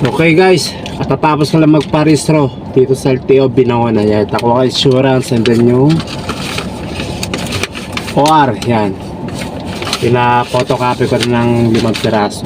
Okay guys, katatapos ko lang magparehistro dito sa LTO Binangonan. Yan, takuha ka insurance and then yung OR, yan. Pina-photocopy ko rin ng 5 piraso.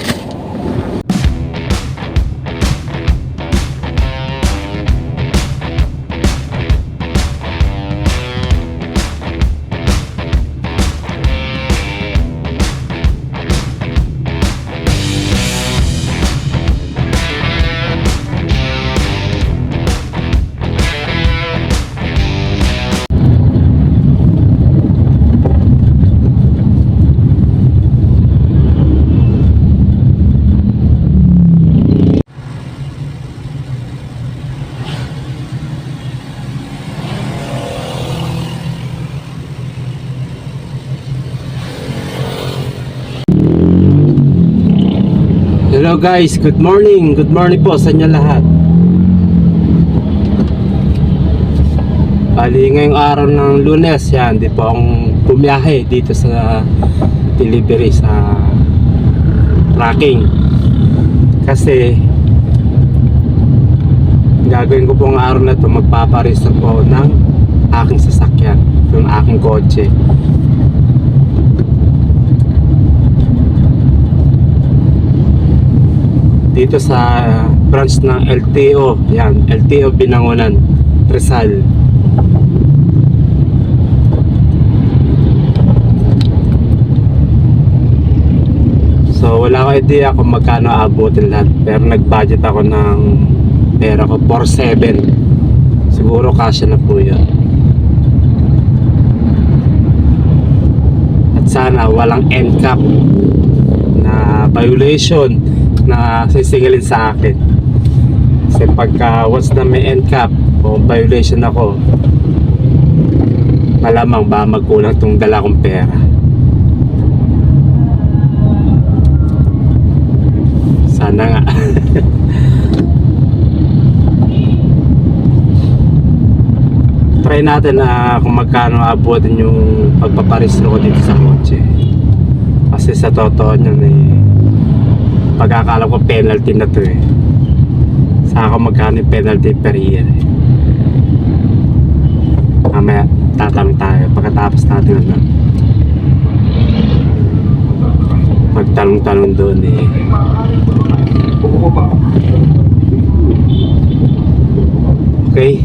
Hello guys, good morning po sa inyo lahat. Bali ngayong araw ng Lunes, yan, di po akong bumiyahe dito sa delivery sa tracking. Kasi gagawin ko pong araw na ito, magpaparehistro po ng aking sasakyan, yung aking kotse. Dito sa branch ng LTO, yan, LTO Binangonan, Rizal. So wala ko idea kung magkano abutin lahat, pero nag-budget ako ng pera ko 4,700. Siguro kasya na po yun. At sana walang end cap na violation na sisingilin sa akin. Kasi pagka once na may end cap o violation ako, malamang ba magkulang itong dala kong pera. Sana nga. Try natin na kung magkano abutin yung pagpaparehistro ko dito sa kotse. Kasi sa totoo nyan pagkakala ko penalty na to eh. Sa ako magkano yung penalty per year eh. Mamaya tatanong tayo pagkatapos natin magtanong-tanong doon eh. Okay.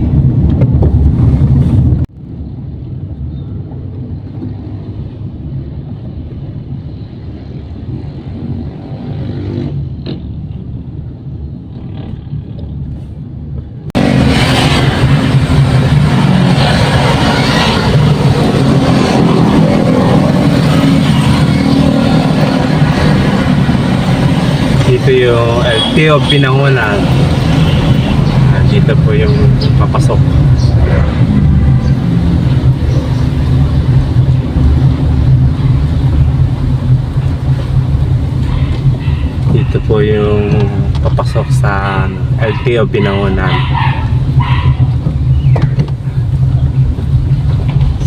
Dito yung LTO Binangonan. Dito po yung papasok. Dito po yung papasok sa LTO Binangonan.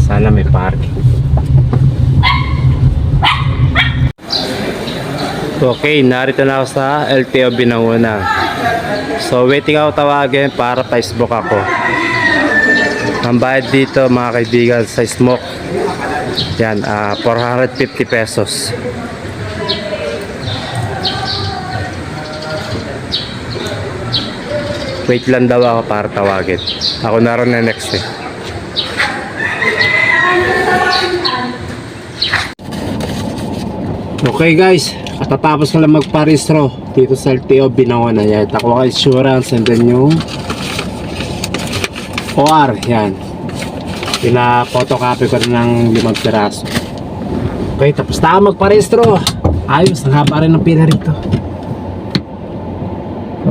Sana may parking. Okay, narito na ako sa LTO Binangonan. So waiting ako tawagin para pa-smoke ako. Ang bayad dito mga kaibigan sa smoke, yan, 450 pesos. Wait lang daw ako para tawagin. Ako na rin na next eh. Okay guys, katatapos ko lang magparehistro dito sa LTO Binangonan. Yan, takuha ka insurance and then yung OR, yan. Pina-photocopy ko rin ng 5 piraso. Okay, tapos na ako magparehistro. Ayos, ang haba rin ng pila rito.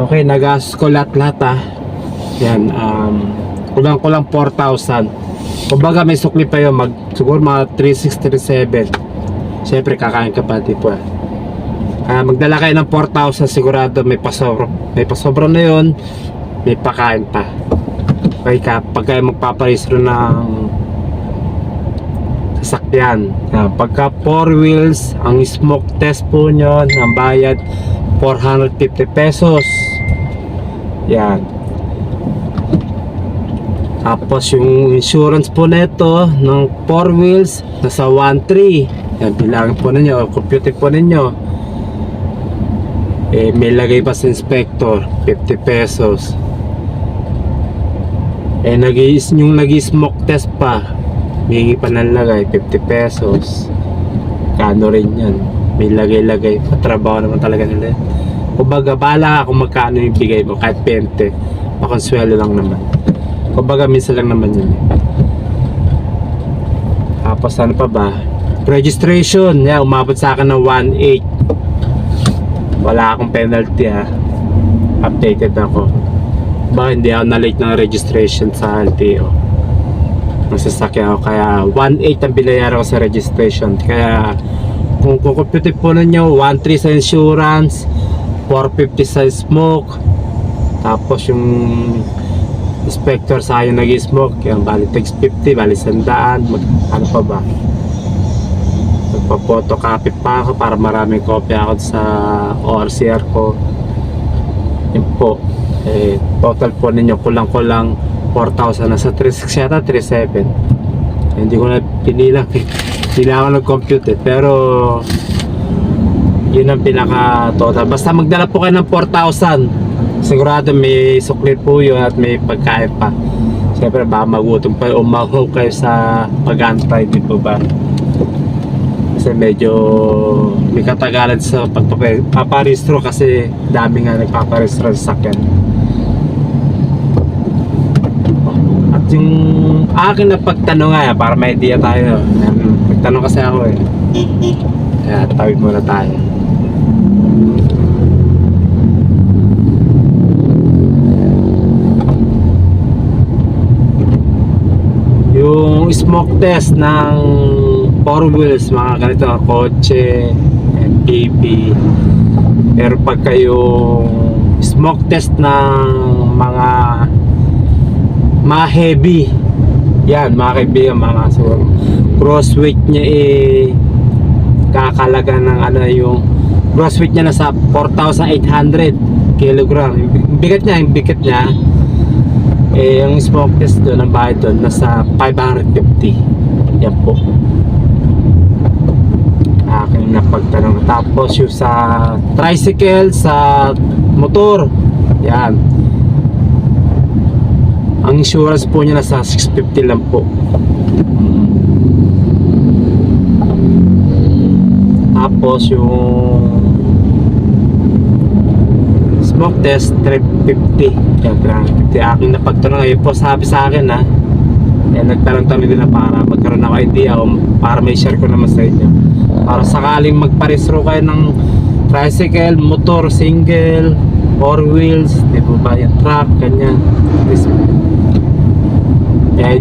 Okay, nagastos ko lahat Yan, kulang-kulang 4,000. Kumbaga may sukli pa yun, siguro mga 3,637. Siyempre kakain ka pa tipo. Magdala kayo ng 4,000 sigurado, may pasobra na yun, may pakain pa. Okay, pag kayo magpaparehistro ng sasakyan, pagka 4 wheels, ang smoke test po nyo, ang bayad 450 pesos. Yan. Tapos yung insurance po nito ng 4 wheels nasa 1.3. Yan, bilangin po ninyo, compute po ninyo. May lagay pa sa inspector, 50 pesos. Yung nag-smoke test pa, may pa ng lagay, 50 pesos. Kano rin yan. May lagay-lagay. Patrabaho naman talaga nila. Kumbaga, bahala ka kung magkano yung bigay mo, kahit 20. Pakonsuelo lang naman. Kumbaga, minsan lang naman yun. Tapos ano pa ba? Registration, yan, umabot sa akin ng 1.8. Wala akong penalty ha. Updated ako. Baka hindi ako na-late ng registration sa LTO. Nasasakyan ako, kaya 1.8 ang binayaran ko sa registration. Kaya kung kukumpute po ninyo, 1.3 sa insurance, 450 sa smoke, tapos yung inspector sa yung nag-smoke, yung bali text 50, bali 100, ano pa ba? Nagpa-photocopy pa ako para maraming kopya ako sa ORCR ko. Yun po. Total po ninyo kulang-kulang 4,000 na sa 3.6 yata, 3.7. Hindi ko na pinilang. Hindi na ako nag-compute pero yun ang pinaka total. Basta magdala po kayo ng 4,000. Sigurado may sukli po yun at may pagkain pa. Siyempre baka magutom pa o mahuhog kayo sa pag-antay, di po ba? Kasi medyo may katagalan sa pagpaparehistro kasi dami nga nagpaparehistro sa sakyan. At yung akin na pagtanong nga, para may idea tayo. Pagtanong kasi ako eh. Kaya tawid muna tayo. Yung smoke test ng 4 wheels, mga ganito, kotse, MPV. Pero pagka yung smoke test ng mga heavy, yan mga kaibigan, mga so, gross weight niya kakalaga ng ano, yung gross weight niya nasa 4,800 kilogram. Yung bigat niya yung smoke test doon, ang bayad doon nasa 550. Yan po aking napagtanong. Tapos yung sa tricycle, sa motor, yan, ang insurance po niya nasa 650 lang po. Tapos yung smoke test 350. Yan, 350 aking napagtanong. Ayun po sabi sa akin ha. Yan, nagtanong-tanong din na para magkaroon ako idea o para may share ko naman sa inyo. Para sakaling magparehistro kayo ng tricycle, motor, single, 4 wheels, di ba ba yung truck, ganyan. May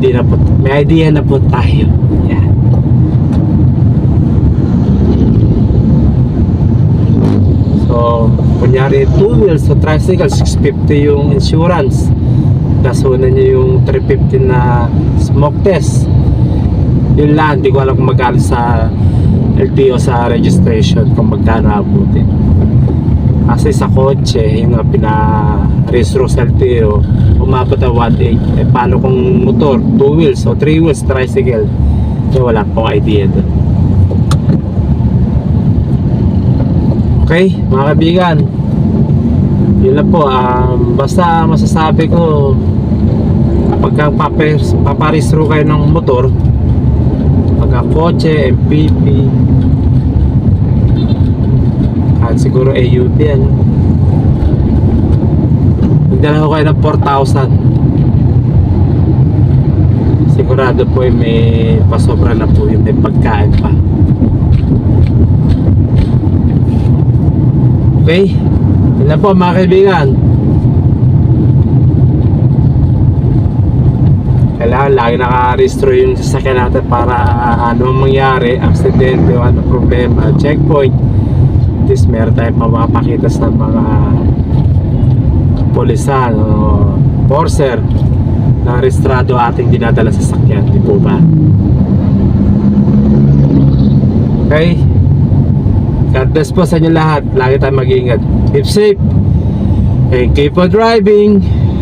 idea na po tayo. Yan. So, kunyari 2 wheels sa tricycle, 650 yung insurance. Kasunan nyo yung 350 na smoke test. Yun lang, hindi ko alam kung magkano sa LTO sa registration, kung magkano abutin. Kasi sa kotse, yung pina-registro sa LTO, umabot na 1.8. Paano kung motor, 2 wheels o 3 wheels tricycle? Wala pong idea doon. Okay, mga kaibigan, yun lang po. Basta masasabi ko, pagka paparehistro kayo ng motor, pagka kotse, MPV, at siguro AUP, magdala ko kayo ng 4,000. Sigurado po may pasobra na po yung may pagkain pa. Okay, yun lang po mga kaibigan. Kailangan lagi naka-registro yung sasakyan natin para ano mangyari, aksidente o ano problema, checkpoint, at least meron tayong mapapakita sa mga polisan o forcer na rehistrado ating dinadala sa sasakyan, di po ba? Okay, God bless po sa inyo lahat. Lagi tayong mag-iingat. Keep safe. Thank you for driving.